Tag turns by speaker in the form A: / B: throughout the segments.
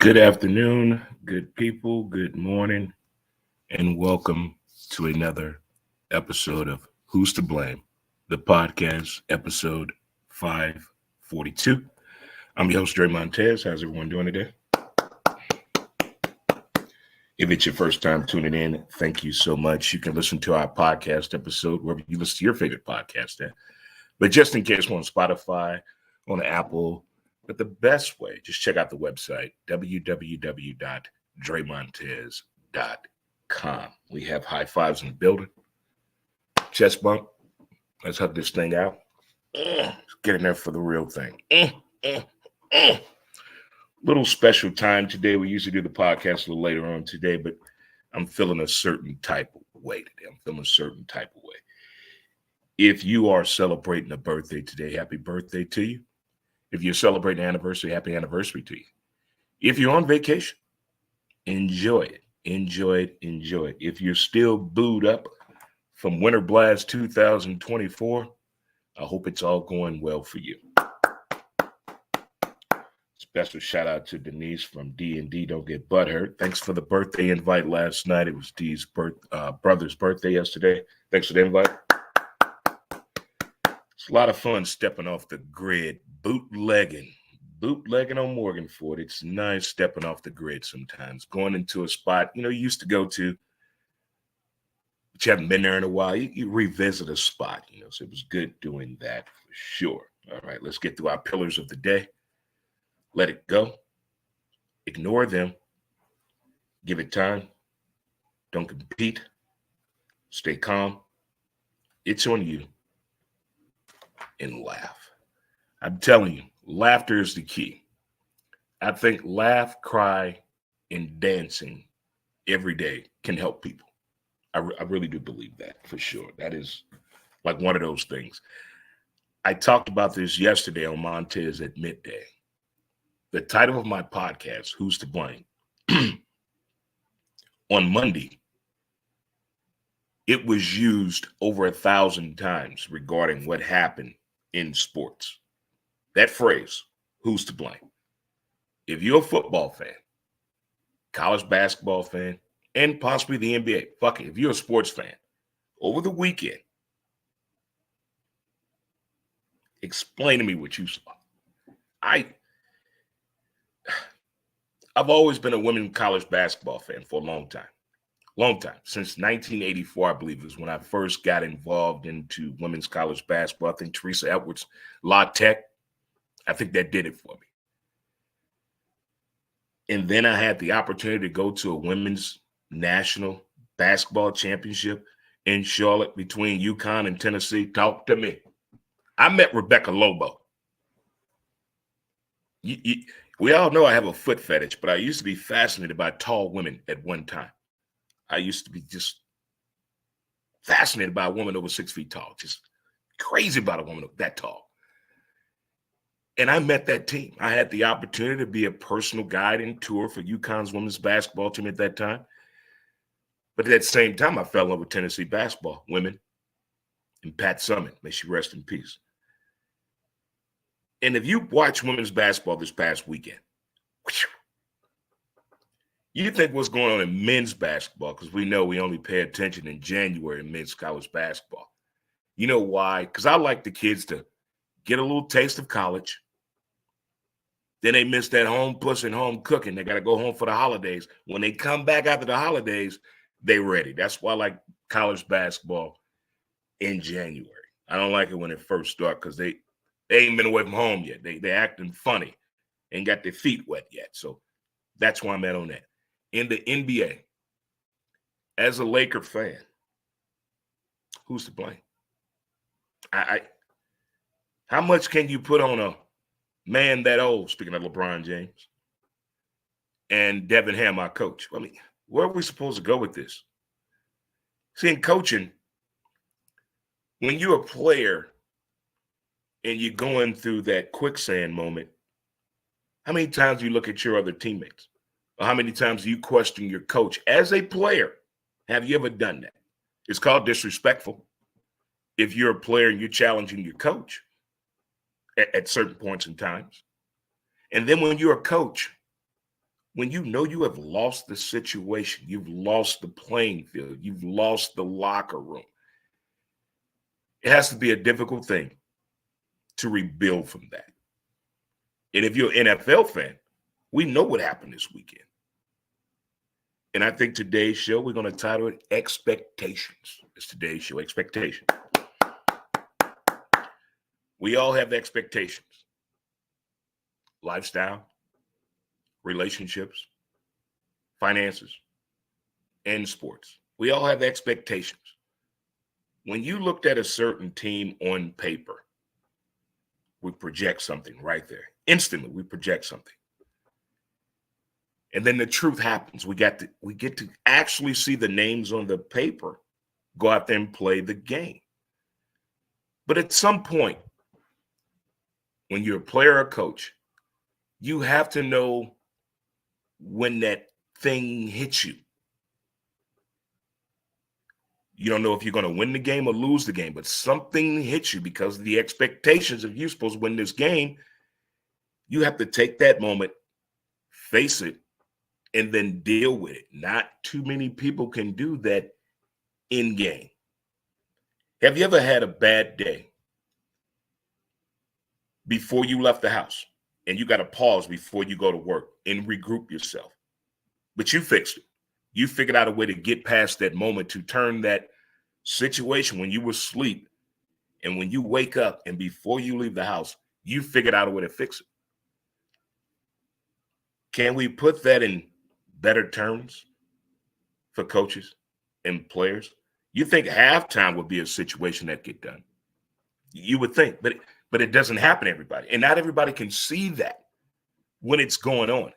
A: Good afternoon, good people, good morning, and welcome to another episode of Who's to Blame, the podcast, episode 542. I'm your host, Dre Montez. How's everyone doing today? If it's your first time tuning in, thank you so much. You can listen to our podcast episode wherever you listen to your favorite podcast at. But just in case we're on Spotify, on Apple, but the best way, just check out the website, www.dremontez.com. We have high fives in the building. Chest bump. Let's hug this thing out. Let's get in there for the real thing. Little special time today. We usually do the podcast a little later on today, but I'm feeling a certain type of way today. If you are celebrating a birthday today, happy birthday to you. If you're celebrating an anniversary, happy anniversary to you. If you're on vacation, enjoy it. If you're still booed up from Winter Blast 2024, I hope it's all going well for you. Special shout out to Denise from D&D Don't Get Butthurt. Thanks for the birthday invite last night. It was Dee's brother's birthday yesterday. Thanks for the invite. It's a lot of fun stepping off the grid, bootlegging on Morgan Ford. It's nice stepping off the grid sometimes, going into a spot, you used to go to, but you haven't been there in a while. You revisit a spot, so it was good doing that for sure. All right, let's get through our pillars of the day. Let it go. Ignore them. Give it time. Don't compete. Stay calm. It's on you. And laugh. I'm telling you, laughter is the key. I think laugh, cry, and dancing every day can help people. I really do believe that for sure. That is like one of those things. I talked about this yesterday on Montez at Midday. The title of my podcast, Who's to Blame? On Monday, it was used over 1,000 times regarding what happened in sports. That phrase, who's to blame? If you're a football fan, college basketball fan, and possibly the NBA, fuck it, if you're a sports fan, over the weekend, explain to me what you saw. I've always been a women's college basketball fan for a long time. Since 1984, I believe, is when I first got involved into women's college basketball. I think Teresa Edwards, La Tech, I think that did it for me. And then I had the opportunity to go to a women's national basketball championship in Charlotte between UConn and Tennessee. Talk to me. I met Rebecca Lobo. We all know I have a foot fetish, but I used to be fascinated by tall women at one time. I used to be just fascinated by a woman over 6 feet tall, just crazy about a woman that tall. And I met that team. I had the opportunity to be a personal guide and tour for UConn's women's basketball team at that time. But at the same time, I fell in love with Tennessee basketball, women, and Pat Summitt. May she rest in peace. And if you watch women's basketball this past weekend, you think what's going on in men's basketball, because we know we only pay attention in January in men's college basketball. You know why? Because I like the kids to get a little taste of college. Then they miss that home puss and home cooking. They got to go home for the holidays. When they come back after the holidays, they're ready. That's why I like college basketball in January. I don't like it when it first starts because they ain't been away from home yet. They acting funny. Ain't got their feet wet yet. So that's why I'm at on that. In the NBA, as a Laker fan, who's to blame? How much can you put on a man that old, speaking of LeBron James, and Devin Ham, our coach? I mean, where are we supposed to go with this? See, in coaching, when you're a player and you're going through that quicksand moment, how many times do you look at your other teammates? Or how many times do you question your coach as a player? Have you ever done that? It's called disrespectful. If you're a player and you're challenging your coach at certain points in times. And then when you're a coach, when you know you have lost the situation, you've lost the playing field, you've lost the locker room, it has to be a difficult thing to rebuild from that. And if you're an NFL fan, we know what happened this weekend. And I think today's show, we're going to title it Expectations. It's today's show, Expectation. We all have expectations. Lifestyle, relationships, finances, and sports. We all have expectations. When you looked at a certain team on paper, we project something right there. Instantly, we project something. And then the truth happens. We get to actually see the names on the paper go out there and play the game. But at some point, when you're a player or coach, you have to know when that thing hits you. You don't know if you're going to win the game or lose the game, but something hits you because of the expectations of you supposed to win this game. You have to take that moment, face it, and then deal with it. Not too many people can do that in game. Have you ever had a bad day before you left the house and you got to pause before you go to work and regroup yourself? But you fixed it. You figured out a way to get past that moment, to turn that situation when you were asleep and when you wake up and before you leave the house, you figured out a way to fix it. Can we put that in better terms for coaches and players? You think halftime would be a situation that get done. You would think, but it doesn't happen to everybody. And not everybody can see that when it's going on.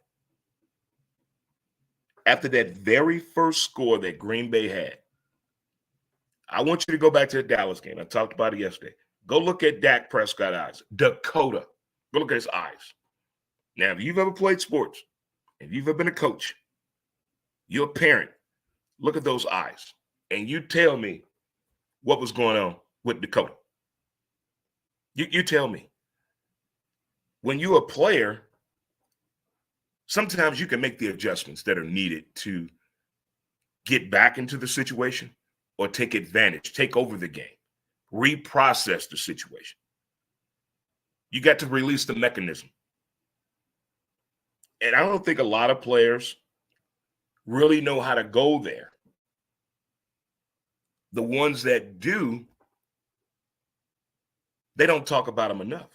A: After that very first score that Green Bay had, I want you to go back to the Dallas game. I talked about it yesterday. Go look at Dak Prescott's eyes. Dakota. Go look at his eyes. Now, if you've ever played sports, if you've ever been a coach, you're a parent, look at those eyes. And you tell me what was going on with Dakota. You tell me. When you're a player, sometimes you can make the adjustments that are needed to get back into the situation or take advantage, take over the game, reprocess the situation. You got to release the mechanism. And I don't think a lot of players really know how to go there. The ones that do, they don't talk about them enough.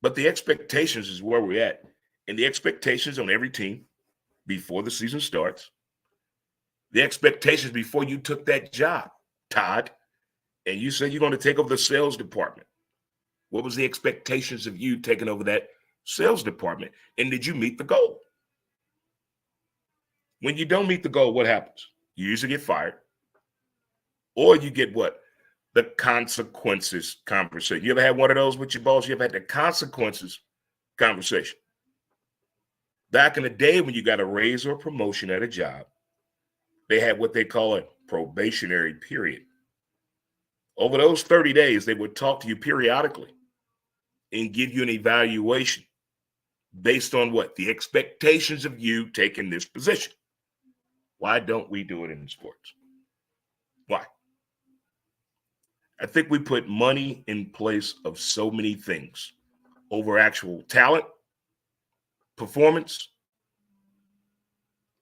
A: But the expectations is where we're at. And the expectations on every team before the season starts, the expectations before you took that job, Todd, and you said you're going to take over the sales department. What was the expectations of you taking over that sales department? And did you meet the goal? When you don't meet the goal, what happens? You usually get fired. Or you get what? The consequences conversation. You ever had one of those with your boss? You ever had the consequences conversation? Back in the day when you got a raise or promotion at a job, they had what they call a probationary period. Over those 30 days, they would talk to you periodically and give you an evaluation based on what? The expectations of you taking this position. Why don't we do it in sports? Why? I think we put money in place of so many things over actual talent, performance,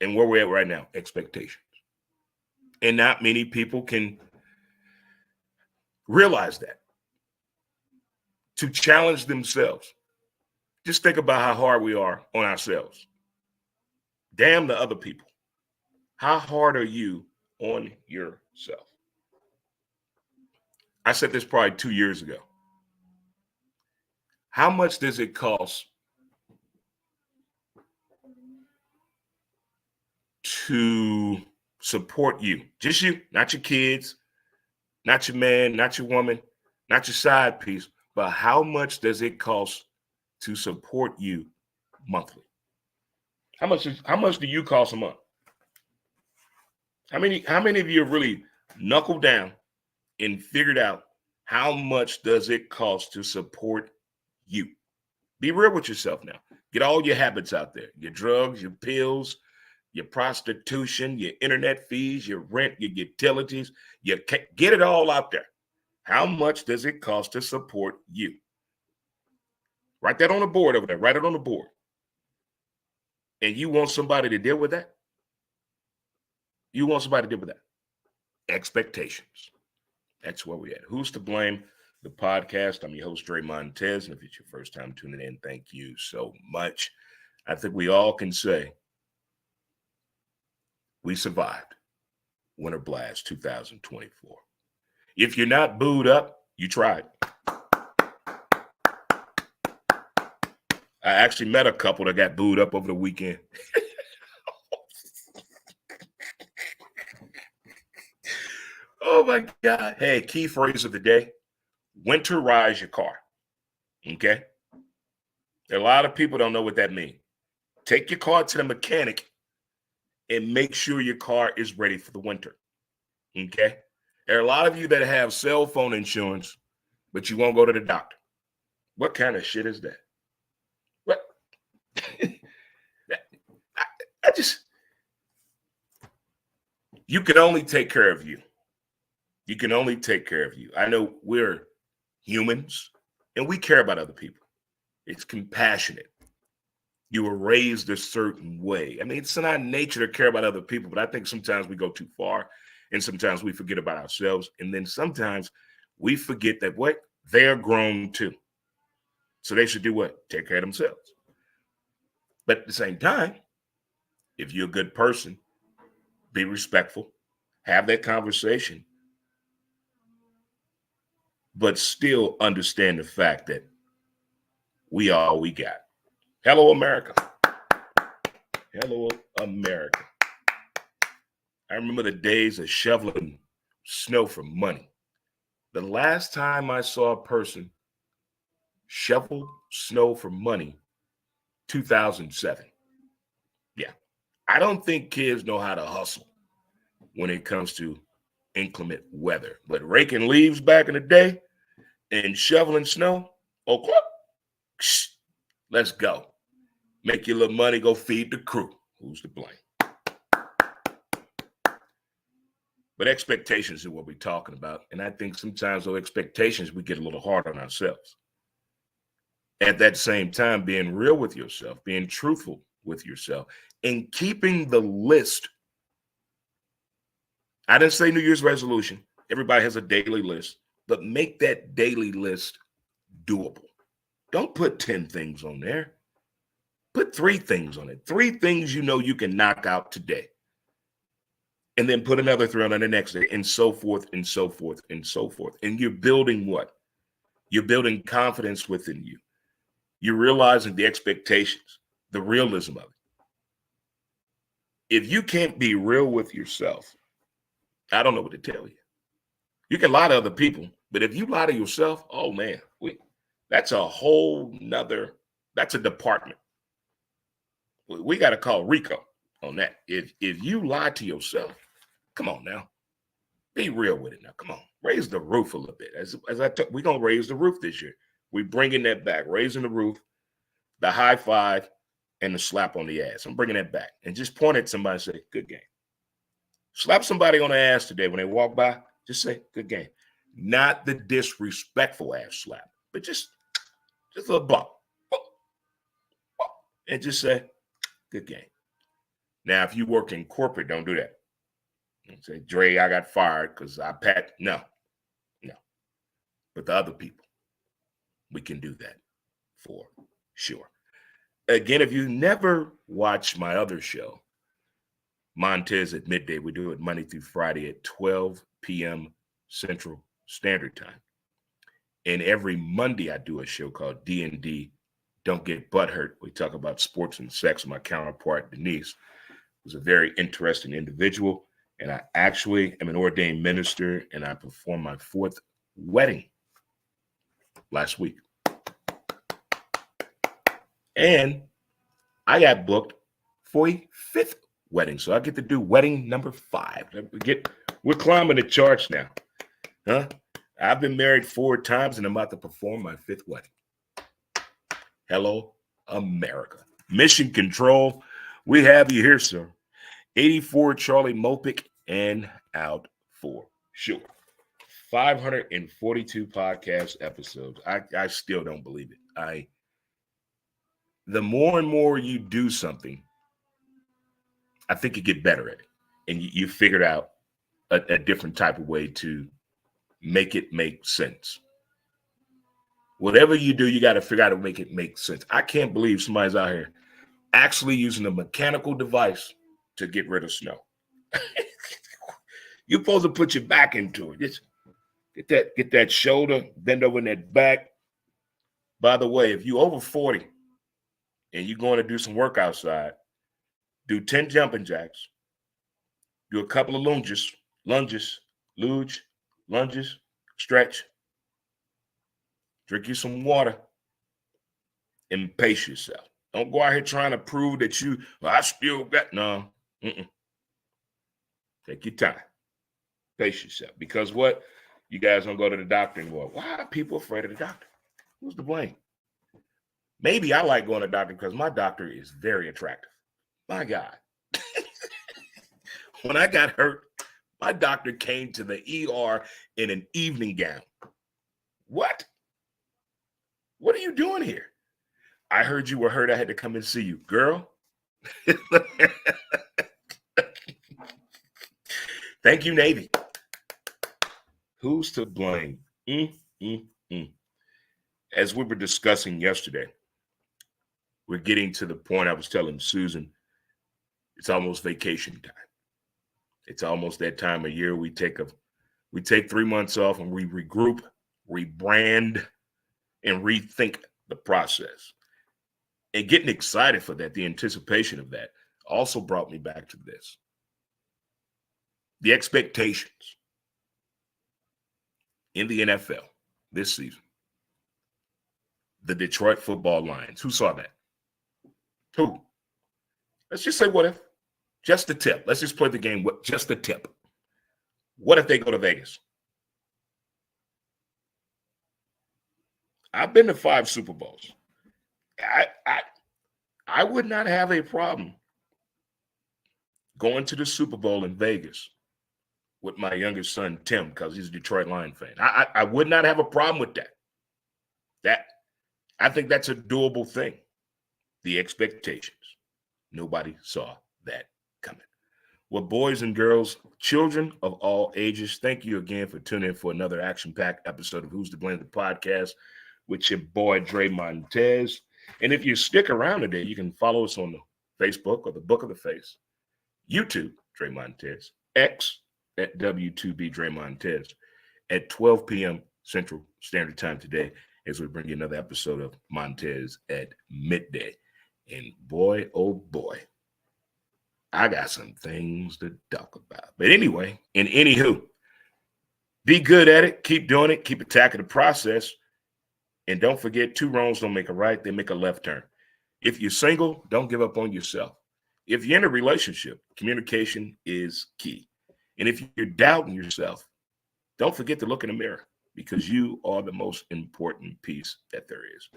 A: and where we're at right now, expectations. And not many people can realize that. To challenge themselves. Just think about how hard we are on ourselves. Damn the other people. How hard are you on yourself? I said this probably 2 years ago. How much does it cost to support you? Just you, not your kids, not your man, not your woman, not your side piece, but how much does it cost to support you monthly? How much do you cost a month? How many of you have really knuckled down and figured out how much does it cost to support you? Be real with yourself now. Get all your habits out there, your drugs, your pills, your prostitution, your internet fees, your rent, your utilities. Get it all out there. How much does it cost to support you? Write that on the board over there. Write it on the board. And you want somebody to deal with that? You want somebody to deal with that? Expectations. That's where we're at. Who's to blame? The podcast. I'm your host, Dre Montez. And if it's your first time tuning in, thank you so much. I think we all can say we survived Winter Blast 2024. If you're not booed up, you tried. I actually met a couple that got booed up over the weekend. Oh my God. Hey, key phrase of the day: winterize your car. Okay? A lot of people don't know what that means. Take your car to the mechanic and make sure your car is ready for the winter. Okay? There are a lot of you that have cell phone insurance, but you won't go to the doctor. What kind of shit is that? What? I just, you can only take care of you. You can only take care of you. I know we're humans and we care about other people. It's compassionate. You were raised a certain way. I mean, it's in our nature to care about other people, but I think sometimes we go too far and sometimes we forget about ourselves. And then sometimes we forget that what? They're grown too. So they should do what? Take care of themselves. But at the same time, if you're a good person, be respectful, have that conversation, but still understand the fact that we are all we got. Hello, America. Hello, America. I remember the days of shoveling snow for money. The last time I saw a person shovel snow for money, 2007. Yeah. I don't think kids know how to hustle when it comes to inclement weather. But raking leaves back in the day and shoveling snow, okay, let's go. Make your little money, go feed the crew. Who's to blame? But expectations are what we're talking about. And I think sometimes those expectations, we get a little hard on ourselves. At that same time, being real with yourself, being truthful with yourself, and keeping the list. I didn't say New Year's resolution. Everybody has a daily list, but make that daily list doable. Don't put 10 things on there. Put 3 things on it. 3 things you know you can knock out today. And then put another 3 on the next day, and so forth, and so forth, and so forth. And you're building what? You're building confidence within you. You're realizing the expectations, the realism of it. If you can't be real with yourself, I don't know what to tell you. You can lie to other people, but if you lie to yourself, oh man, that's a whole nother, that's a department. We got to call Rico on that. If you lie to yourself, come on now. Be real with it now. Come on. Raise the roof a little bit. As we're going to raise the roof this year. We're bringing that back. Raising the roof, the high five, and the slap on the ass. I'm bringing that back. And just point at somebody and say, good game. Slap somebody on the ass today when they walk by. Just say, good game. Not the disrespectful ass slap, but just a little bump. And just say, good game. Now, if you work in corporate, don't do that. Don't say, Dre, I got fired because I pat. No. But the other people, we can do that for sure. Again, if you never watched my other show, Montez at Midday, we do it Monday through Friday at 12 p.m. Central Standard Time. And every Monday, I do a show called D&D, Don't Get Butthurt. We talk about sports and sex with my counterpart, Denise, who's a very interesting individual. And I actually am an ordained minister, and I performed my 4th wedding last week. And I got booked for a 5th wedding. So I get to do wedding number 5. We're climbing the charts now. Huh? I've been married 4 times, and I'm about to perform my 5th wedding. Hello, America. Mission Control, we have you here, sir. 84 Charlie Mopic and out for sure. 542 podcast episodes. I still don't believe it. The more and more you do something, I think you get better at it. And you figured out a different type of way to make it make sense. Whatever you do, you got to figure out how to make it make sense. I can't believe somebody's out here actually using a mechanical device to get rid of snow. You're supposed to put your back into it. Just get that shoulder, bend over in that back. By the way, if you over 40 and you're going to do some work outside, do 10 jumping jacks, do a couple of lunges, stretch, drink you some water, and pace yourself. Don't go out here trying to prove that I still got, no. Take your time. Pace yourself. Because what? You guys don't go to the doctor anymore. Why are people afraid of the doctor? Who's to blame? Maybe I like going to the doctor because my doctor is very attractive. My God. When I got hurt, my doctor came to the ER in an evening gown. What? What are you doing here? I heard you were hurt. I had to come and see you. Girl. Thank you, Navy. Who's to blame? As we were discussing yesterday, we're getting to the point I was telling Susan, it's almost vacation time. It's almost that time of year we take 3 months off and we regroup, rebrand, and rethink the process. And getting excited for that, the anticipation of that, also brought me back to this. The expectations in the NFL this season. The Detroit Football Lions. Who saw that? Who? Let's just say what if? Just a tip. Let's just play the game with just a tip. What if they go to Vegas? I've been to 5 Super Bowls. I would not have a problem going to the Super Bowl in Vegas with my youngest son, Tim, because he's a Detroit Lion fan. I would not have a problem with that. I think that's a doable thing. The expectations. Nobody saw that coming. Well, boys and girls, children of all ages, thank you again for tuning in for another action-packed episode of Who's to Blame, the podcast with your boy, Dre Montez. And if you stick around today, you can follow us on the Facebook or the Book of the Face, YouTube, Dre Montez, X at W2B Dre Montez at 12 p.m. Central Standard Time today as we bring you another episode of Montez at midday. And boy, oh boy, I got some things to talk about. But anyway, and anywho, be good at it. Keep doing it. Keep attacking the process. And don't forget, 2 wrongs don't make a right. They make a left turn. If you're single, don't give up on yourself. If you're in a relationship, communication is key. And if you're doubting yourself, don't forget to look in the mirror because you are the most important piece that there is.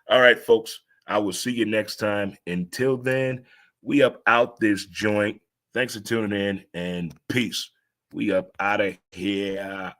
A: All right, folks, I will see you next time. Until then, we up out this joint. Thanks for tuning in and peace. We up out of here.